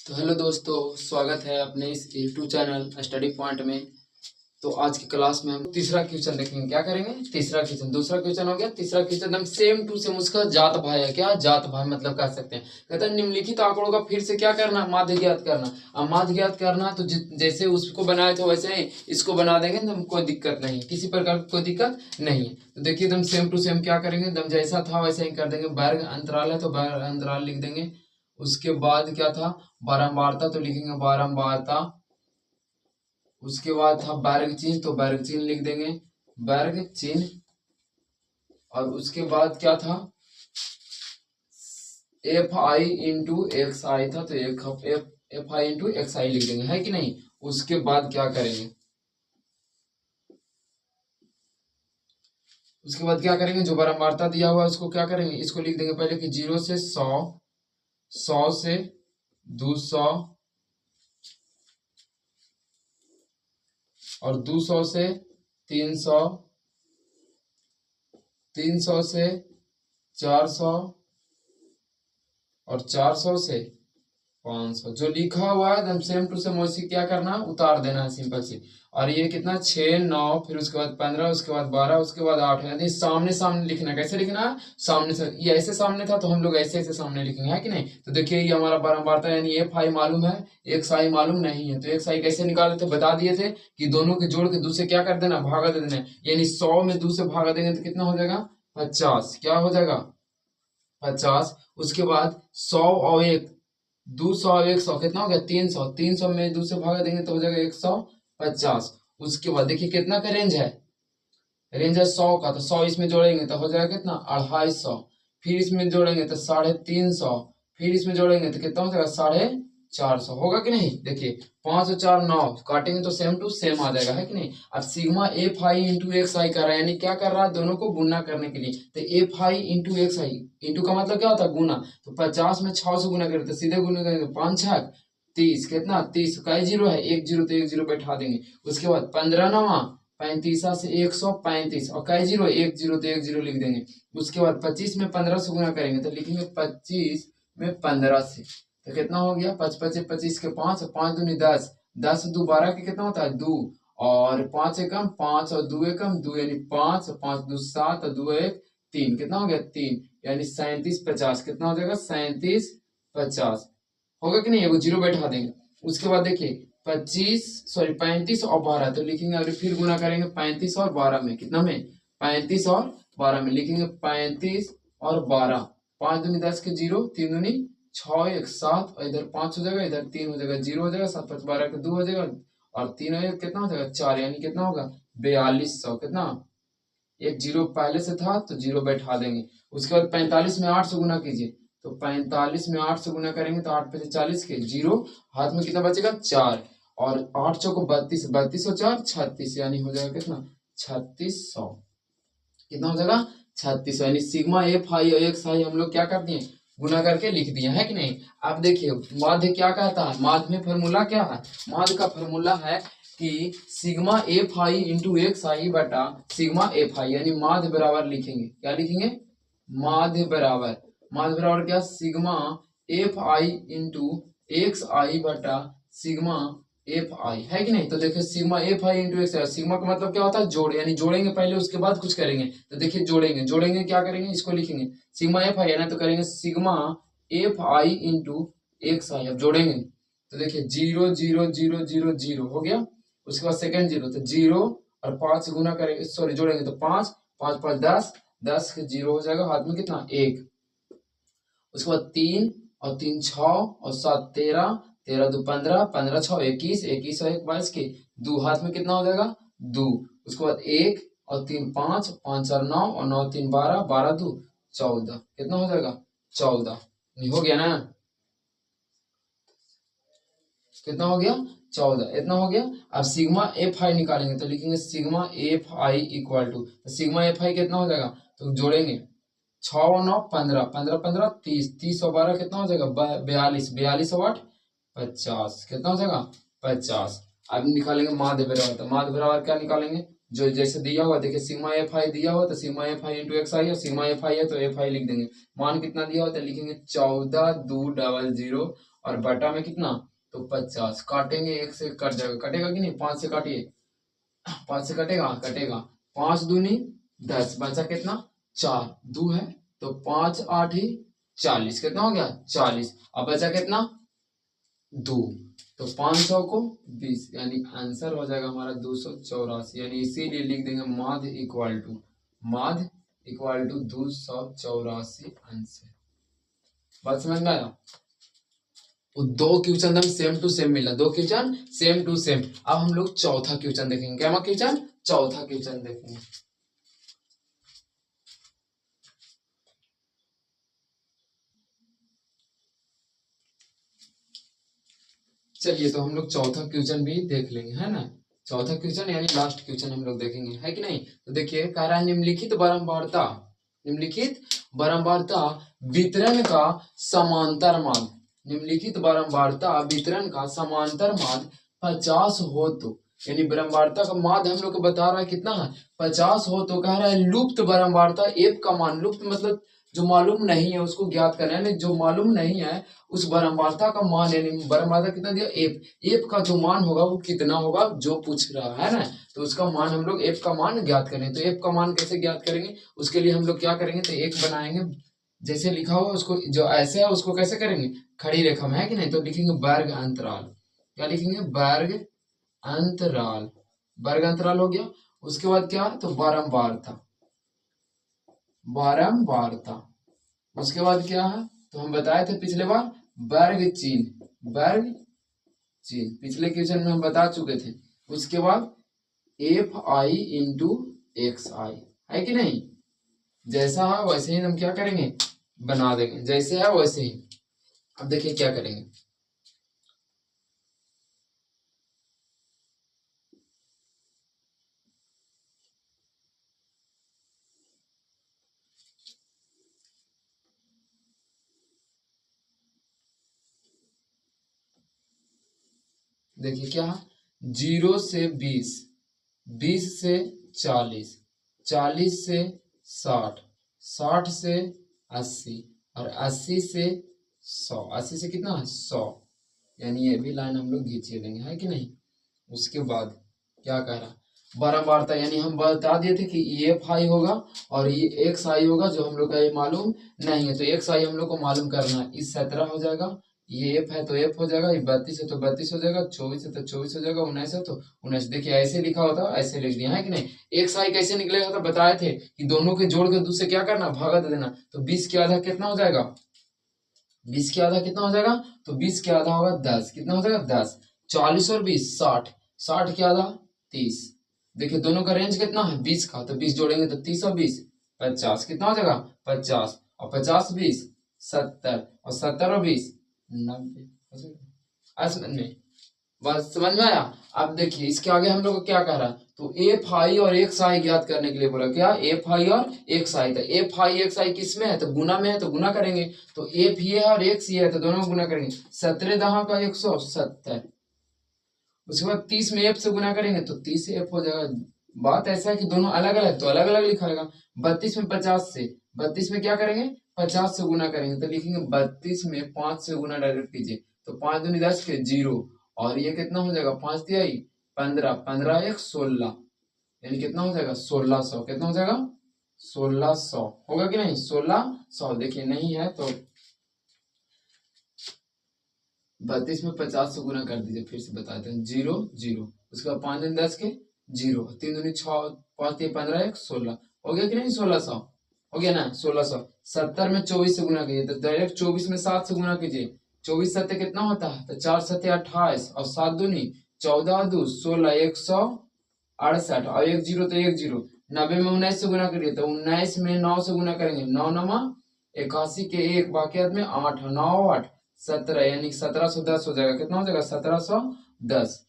तो हेलो दोस्तों, स्वागत है अपने इस यूट्यूब चैनल स्टडी पॉइंट में। तो आज की क्लास में हम तीसरा क्वेश्चन देखेंगे। क्या करेंगे? तीसरा क्वेश्चन। दूसरा क्वेश्चन हो गया, तीसरा क्वेश्चन एकदम सेम टू सेम उसका जात भाई है। क्या जात भाई मतलब कह सकते हैं? कहते हैं निम्नलिखित आंकड़ों का फिर से क्या करना, माध्य ज्ञात करना। अब माध्य ज्ञात करना तो जैसे उसको बनाए थे वैसे ही इसको बना देंगे तो कोई दिक्कत नहीं, किसी प्रकार की कोई दिक्कत नहीं है। तो देखिए एकदम सेम टू सेम क्या करेंगे, एकदम जैसा था वैसे ही कर देंगे। वर्ग अंतराल है तो वर्ग अंतराल लिख देंगे। उसके बाद क्या था, बारंबारता तो लिखेंगे बारंबारता। उसके बाद था वर्ग चिन्ह तो वर्ग चिन्ह लिख देंगे, वर्ग चिन्ह। और उसके बाद क्या था, एफ आई इंटू एक्स आई था तो एफ आई इंटू एक्स आई लिख देंगे, है कि नहीं। उसके बाद क्या करेंगे, उसके बाद क्या करेंगे, जो बारंबारता दिया हुआ है उसको क्या करेंगे, इसको लिख देंगे पहले कि 0 से 100, 100 से 200 और 200 से 300, 300 से 400 और 400 से 500। जो लिखा हुआ है एकदम सेम टू सेम वैसे क्या करना है, उतार देना है सिंपल सी। और ये कितना, 6 9, फिर उसके बाद 15, उसके बाद 12, उसके बाद 8 है। यानी सामने सामने लिखना है। कैसे लिखना है? सामने से। ये ऐसे सामने था तो हम लोग ऐसे ऐसे सामने लिखेंगे, है कि नहीं। तो देखिए ये हमारा बारंबारता यानी एफ आई मालूम है, एक्स आई मालूम नहीं है। तो एक्स आई कैसे निकाले थे, बता दिए थे कि दोनों के जोड़ के 2 से क्या कर देना, भागा दे देना। यानी 100 में 2 से भागा देंगे तो कितना हो जाएगा, 50। क्या हो जाएगा, 50। उसके बाद 100 और 1, 200 और 100 कितना हो गया, 300। 300 में 2 से भागा देंगे तो हो जाएगा 150। उसके बाद देखिए कितना का रेंज है, रेंज है 100 का। तो 100 इसमें जोड़ेंगे तो हो जाएगा कितना, 250। फिर इसमें जोड़ेंगे तो 350। फिर इसमें जोड़ेंगे तो कितना हो जाएगा, 450। होगा कि नहीं। देखिए 5 और 4 9, काटेंगे तो सेम टू सेम आ जाएगा, है कि नहीं। अब sigma F I into x i कर रहा है, यानी क्या कर रहा है, दोनों को गुना करने के लिए। तो F I into x I, into का मतलब क्या होता है, गुना। तो 50 में 6 से गुना करते, सीधे गुना करेंगे, 5 6 30, कितना 30। कई जीरो है, एक जीरो तो एक जीरो बैठा देंगे। उसके बाद 15 9 35 से 135 और कई जीरो, एक जीरो तो एक जीरो लिख देंगे। उसके बाद 25 में 15 से गुना करेंगे तो लिखेंगे 25 में 15 से। तो कितना हो गया, 5 5 25 के 5, 5 दूनी 10, 10 2 12 के कितना होता है 2, और 5 एकम 5 और 2 एकम 2, यानी 5 5 2 7 और 2 1 3, कितना हो गया 3, यानी 37 50। कितना हो जाएगा, 37 50। होगा कि नहीं, वो जीरो बैठा देंगे। उसके बाद देखिए 35 और 12 तो लिखेंगे, और फिर गुना करेंगे 35 और 12 में, कितना में, 35 और 12 में लिखेंगे 35 और 12। 5 दूनी 10 के जीरो, 3 दूनी 6 1 7, और इधर 5 हो जाएगा, इधर 3 हो जाएगा, जीरो हो जाएगा, 7 5 12 के 2 हो जाएगा, और 3 हो जाएगा, कितना हो जाएगा 4, यानी कितना होगा 4200। कितना, एक जीरो पहले से था तो जीरो बैठा देंगे। उसके बाद 45 में 8 से गुना कीजिए, तो 45 में 8 से गुना करेंगे तो 8 पे से 40 के जीरो, हाथ में कितना बचेगा 4, और 8 चौको 32, 32 और 4 36, यानी हो जाएगा कितना 3600। कितना हो जाएगा 3600। यानी सिग्मा एफ आई और एक्स आई हम लोग क्या कर दिए, गुना करके लिख दिया, है कि नहीं। अब देखिए माध्य क्या कहता है, माध्य में फॉर्मूला क्या है, माध्य का फॉर्मूला है कि sigma F I into x आई बटा सिग्मा एफ आई, यानी माध्य बराबर लिखेंगे, क्या लिखेंगे, माध्य बराबर। माध्य बराबर क्या, sigma F I into x आई बटा सिग्मा एफ आई, है कि नहीं। तो देखिए sigma F I into x i, sigma का मतलब क्या होता है, जोड़, यानी जोड़ेंगे पहले उसके बाद कुछ करेंगे। तो देखिए जोड़ेंगे, जोड़ेंगे क्या करेंगे, इसको लिखेंगे सिग्मा एफ आई है ना, तो करेंगे sigma F I into x i. अब जोड़ेंगे तो देखिए 0 0 0 0 0 हो गया। उसके बाद सेकंड जीरो, तो 0 और 5 से गुना करेंगे, सॉरी जोड़ेंगे तो 5 5 5 10, 10 के जीरो हो जाएगा, हाथ में कितना 1। उसके बाद 3 और 3 6 और 7 13, 13 2 15, 15 6 21, 21 और 1 22 के 2, हाथ में कितना हो जाएगा 2। उसके बाद 1 और 3 5, 5 और 9 और 9 3 12, 12 2 14, कितना हो जाएगा 14। नहीं हो गया ना, कितना हो गया 14, इतना हो गया। अब सिग्मा एफ आई निकालेंगे तो लिखेंगे sigma F i equal to, sigma F i कितना हो जाएगा, तो जोड़ेंगे 6 और 9 15, 15 15 30, 30 और 12 कितना हो जाएगा 42, 42 और 8 50, कितना हो जाएगा 50। अब निकालेंगे माध्य बराबर, तो माध्य बराबर क्या निकालेंगे, जो जैसे दिया हुआ, देखिए सिग्मा एफ आई दिया हुआ तो sigma F I into x i, और सिग्मा एफ आई है तो एफ आई लिख देंगे। मान कितना दिया हुआ तो लिखेंगे 14 2 00, और बटा में कितना, तो 50। काटेंगे, एक से कट जाएगा, कटेगा कि नहीं, 5 से काटिए, 5 से कटेगा, कटेगा, 5 दूनी 10, बचा कितना, 4, 2 है तो 5 8 ही 40, कितना हो गया 40। अब बचा कितना 2, तो 500 को 20, यानी आंसर हो जाएगा हमारा 284। यानी इसीलिए लिख देंगे माध्य इक्वल टू 284 आंसर। बात समझ में आया। वो दो क्वेश्चन हम सेम टू सेम मिला, दो क्वेश्चन सेम टू सेम। अब हम लोग चौथा क्वेश्चन देखेंगे, क्या क्वेश्चन, चौथा क्वेश्चन देखेंगे। चलिए तो हम लोग चौथा क्वेश्चन भी देख लेंगे, है ना। चौथा क्वेश्चन यानी लास्ट क्वेश्चन हम लोग देखेंगे, है कि नहीं। तो देखिए कह रहा है निम्नलिखित बारंबारता, निम्नलिखित बारंबारता वितरण का समांतर माध्य, निम्नलिखित बारंबारता वितरण का समांतर माध्य 50 हो तो, यानी बारंबारता का माध्य हम लोग को बता रहा है कितना है 50 हो तो कह रहा है लुप्त बारंबारता एफ का मान, लुप्त मतलब जो मालूम नहीं है उसको ज्ञात करना है, जो मालूम नहीं है उस बारंबारता का मान, यानी बारंबारता कितना दिया एफ, एफ का जो मान होगा वो कितना होगा जो पूछ रहा है ना, तो उसका मान हम लोग एफ का मान ज्ञात करें। तो एफ का मान कैसे ज्ञात करेंगे, उसके लिए हम लोग क्या करेंगे, तो एक बनाएंगे, जैसे लिखा हुआ उसको जो ऐसे है उसको कैसे करेंगे, खड़ी रेखा में, है कि नहीं। तो लिखेंगे वर्ग अंतराल, क्या लिखेंगे, वर्ग अंतराल, वर्ग अंतराल हो गया। उसके बाद क्या, तो बारंबारता, बारंबारता। उसके बाद क्या है, तो हम बताए थे पिछले बार वर्ग चिन्ह, वर्ग चिन्ह पिछले क्वेश्चन में हम बता चुके थे। उसके बाद एफ आई इंटू एक्स आई, है कि नहीं, जैसा है वैसे ही हम क्या करेंगे, बना देंगे, जैसे है वैसे ही। अब देखिए क्या करेंगे, देखिए क्या है, 0 से 20, 20 से 40, 40 से 60, 60 से 80 और 80 से 100, 80 से कितना है 100, यानी ये भी लाइन हम लोग खींचे देंगे, है कि नहीं। उसके बाद क्या कह रहा, बारंबारता यानी हम बता दिए थे कि ये एफ आई होगा और ये एक्स आई होगा, जो हम लोग का ये मालूम नहीं है, तो एक्स आई हम लोग को मालूम करना है। इस 17 हो जाएगा, ये एफ है तो एफ हो जाएगा, ये 32 है तो 32 हो जाएगा, 24 है तो 24 हो जाएगा, 19 है तो 19। देखिए ऐसे लिखा होता है, ऐसे लिख दिया, है कि नहीं। एक्स आई कैसे निकलेगा, तो बताए थे कि दोनों के जोड़ के दूसरे क्या करना, भागा दे देना। तो 20 के आधा कितना हो जाएगा, 20 के आधा कितना हो जाएगा, तो 20 के आधा होगा 10, कितना हो जाएगा 10, 40 और 20 60, 60 के आधा 30। देखिए दोनों का रेंज कितना है 20 का, तो 20 जोड़ेंगे तो 30 और 20 50, कितना हो जाएगा 50, और 50 20 70, और 70 और 20 90। समझ में, बस समझ में आया। अब देखिए इसके आगे हम लोग को क्या कह रहा है, तो एफ आई और एक्स आई ज्ञात करने के लिए बोला, क्या एफ आई और एक्स आई। तो एफ आई एक्स आई किस में है, तो गुना में है, तो गुना करेंगे। तो एफ ये है और एक्स ये है, तो दोनों को गुना करेंगे, 17 दहा का 170। उसके बाद 30 में एफ से गुना करेंगे तो 30 एफ हो जाएगा। बात ऐसा है कि दोनों अलग अलग तो अलग अलग लिखाएगा। 32 में 50 से, 32 में क्या करेंगे 50 से गुना करेंगे, तो लिखेंगे 32 में 5 से गुना डायरेक्ट कीजिए, तो 5 दूनी 10 के 0, और ये कितना हो जाएगा 5 दिया 15, 15 1 16, यानी कितना हो जाएगा 1600, कितना हो जाएगा 1600 होगा कि नहीं 1600। देखिए नहीं है तो 32 में 50 से गुना कर दीजिए, फिर से बताते हैं 0 0, उसके बाद 5 दूनी 10 के 0, 3 दूनी 6, 5 3 15 1 16, हो गया कि नहीं 1600, हो गया ना 1600। 70 में 24 से गुना कीजिए, तो डायरेक्ट 24 में 7 से गुना कीजिए, 24 सत्य कितना होता है, तो 4 सत्य 28, और 7 दूनी 14 2 16, 168, और 1 0 तो 1 0। 90 में 19 से गुना करिए, तो 19 में 9 से गुना करेंगे, 9 9 81 के 1, बाकी में 8 9 8 17, यानी 1710 हो जाएगा, कितना हो जाएगा 1710,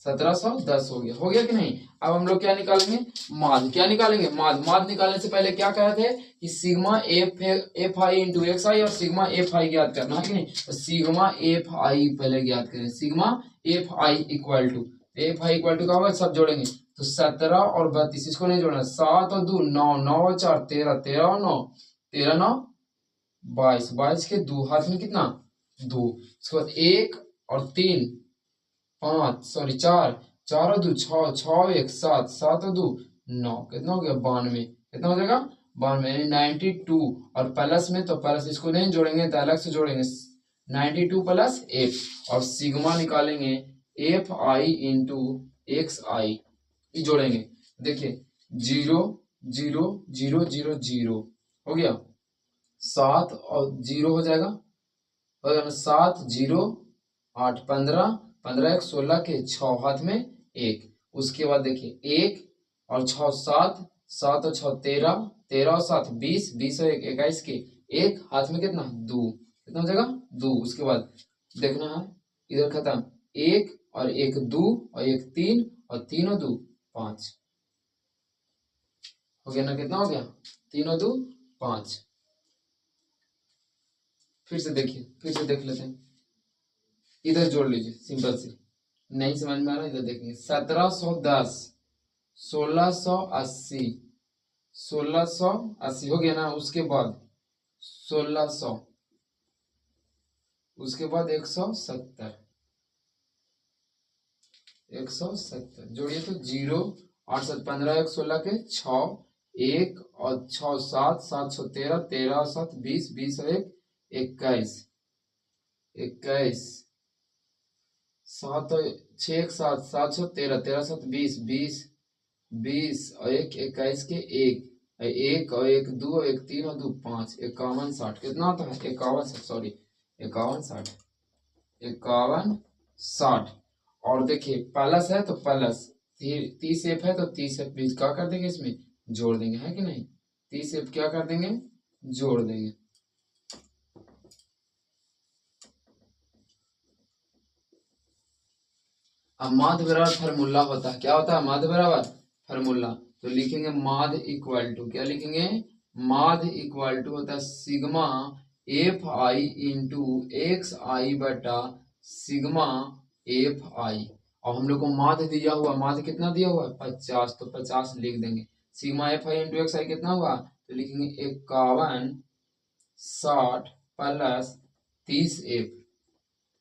1710 हो गया कि नहीं। अब हम लोग क्या निकालेंगे, माध्य, क्या निकालेंगे माध्य। माध्य निकालने से पहले क्या कहे थे कि sigma F I into x i और सिग्मा एफ आई ज्ञात करना, है कि नहीं। तो सिग्मा एफ आई पहले ज्ञात करें, sigma F i equal to, F i equal to का होगा सब जोड़ेंगे, तो 17 और 32, इसको नहीं जोड़ना, 7 और 2 9, 9 और 4 13, 13 और 9 13 9 22, 22 के 2 हाथ में कितना 2, उसके बाद 1 और 3 5 सॉरी 4, 4 और 2 6, 6 और 1 7, 7 और 2 9, कितना हो गया 92, कितना हो जाएगा 92 यानी 92। और प्लस में तो प्लस इसको नहीं जोड़ेंगे तो अलग से जोड़ेंगे 92 प्लस 1 और सिग्मा निकालेंगे एफ आई इंटू एक्स आई जोड़ेंगे। देखिए 0 0 0 0 0 हो गया 7 और 0 हो जाएगा 7 0 8 15 15 1 16 के 6 हाथ में 1। उसके बाद देखिए 1 और 6 7, 7 और 6 13, 13 और 7 20, 20 और 1 21 के 1 हाथ में कितना 2, कितना हो जाएगा 2। उसके बाद देखना है इधर खत्म 1 और 1 2 और 1 3 और 3 और 2 5 हो गया ना, कितना हो गया 3 और 2 5। फिर से देखिए, फिर से देख लेते हैं, इधर जोड़ लीजिए सिंपल से, नहीं समझ में आ रहा इधर देखेंगे 1710 1680 1680 हो गया ना। उसके बाद 1600, उसके बाद 170 170 जोड़िए तो 0 8 7 15 1 16 के 6 1 और 6 7 7 6 13 13 और 7 20 20 और 1 21 21 7 और 6 1 7 7 6 13 13 7 20 20 20 और 1 21 के 1 1 और 1 2 और 1 3 और 2 5 51 60 कितना आता है 51 सॉरी 51 60 51 60। और देखिए प्लस है तो प्लस 30 एफ है तो 30 एफ भी क्या कर देंगे इसमें जोड़ देंगे, है कि नहीं 30 एफ क्या कर देंगे जोड़ देंगे। अब माध्य बराबर फार्मूला होता है, क्या होता है माध्य बराबर फार्मूला, तो लिखेंगे माध्य इक्वल टू, क्या लिखेंगे माध्य इक्वल टू होता है sigma F I into x आई बटा सिग्मा एफ आई। और हम लोग को माध्य दिया हुआ, माध्य कितना दिया हुआ है 50, तो 50 लिख देंगे। Sigma F I into x I कितना हुआ तो लिखेंगे 51 60 प्लस 30 एफ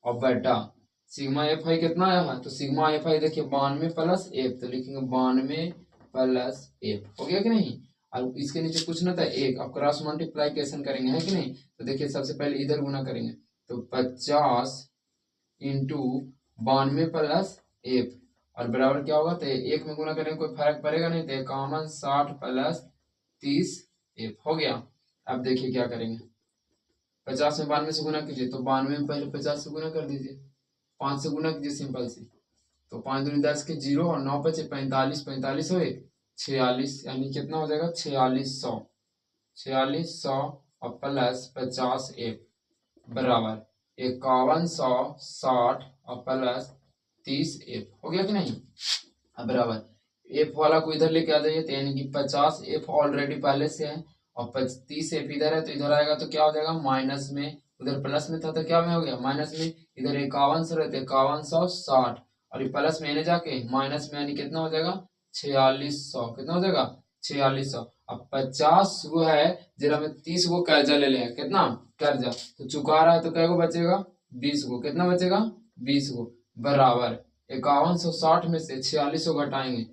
और बटा सिग्मा एफ आई कितना आया है तो सिग्मा एफ आई देखिए 92 प्लस एफ, तो लिखेंगे 92 प्लस एफ हो गया कि नहीं। और इसके नीचे कुछ ना था एक, अब क्रॉस मल्टीप्लाइकेशन करेंगे, है कि नहीं। तो देखिए सबसे पहले इधर गुना करेंगे तो 50 इंटू 92 प्लस एफ और बराबर क्या होगा तो एक में गुना करेंगे कोई फर्क पड़ेगा नहीं, तो 51 60 प्लस 30 एफ हो गया। अब देखिए क्या करेंगे 50 में 92 से गुना कीजिए तो 92 में पहले 50 से गुना कर दीजिए, 5 से गुना कीजिए सिंपल सी, तो 5 दूनी 10 के 0 और 9 बचे 45, 45 हो 46 यानी कितना हो जाएगा 4600, 4600 और प्लस 50 एफ बराबर 5160 और प्लस 30 एफ हो गया कि नहीं। अब बराबर एफ वाला को इधर लेके आ जाइए, तो यानी कि 50 एफ ऑलरेडी पहले से है और 30 एफ इधर है, तो इधर आएगा तो क्या हो जाएगा माइनस में, उधर प्लस में था तो क्या में हो गया माइनस में, इधर 51 रहते 5160 और ये प्लस में जाके माइनस में यानी कितना हो जाएगा 4600, कितना हो जाएगा 4600। अब 50 वो है जरा में 30 को कर्जा ले लिया, कितना कर्जा तो चुका रहा है तो क्या को बचेगा 20 को, कितना बचेगा 20 को बराबर 5160 में से 4600 घटाएंगे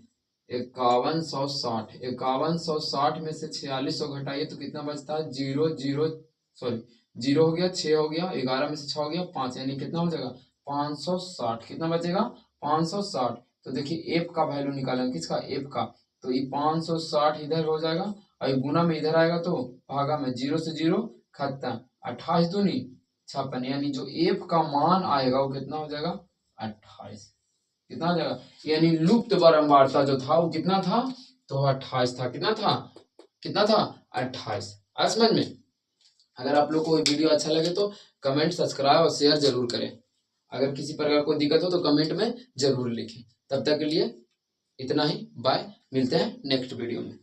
5160 में से 4600 घटाइए तो कितना बचता है 0 हो गया 6 हो गया 11 में से 6 हो गया 5 यानी कितना हो जाएगा 560, कितना बचेगा 560। तो देखिए एफ का वैल्यू निकालेंगे किसका एफ का, तो ये 560 इधर हो जाएगा और ये गुना में इधर आएगा तो भागा में 0 से 0 खत्म, 28 दूनी 56 यानी जो एफ का मान आएगा वो कितना हो जाएगा 28, कितना हो जाएगा यानी लुप्त बारंबारता जो था वो कितना था तो 28 था, कितना था 28। आज समझ में। अगर आप लोग को वीडियो अच्छा लगे तो कमेंट सब्सक्राइब और शेयर जरूर करें, अगर किसी प्रकार कोई दिक्कत हो तो कमेंट में जरूर लिखें। तब तक के लिए इतना ही, बाय, मिलते हैं नेक्स्ट वीडियो में।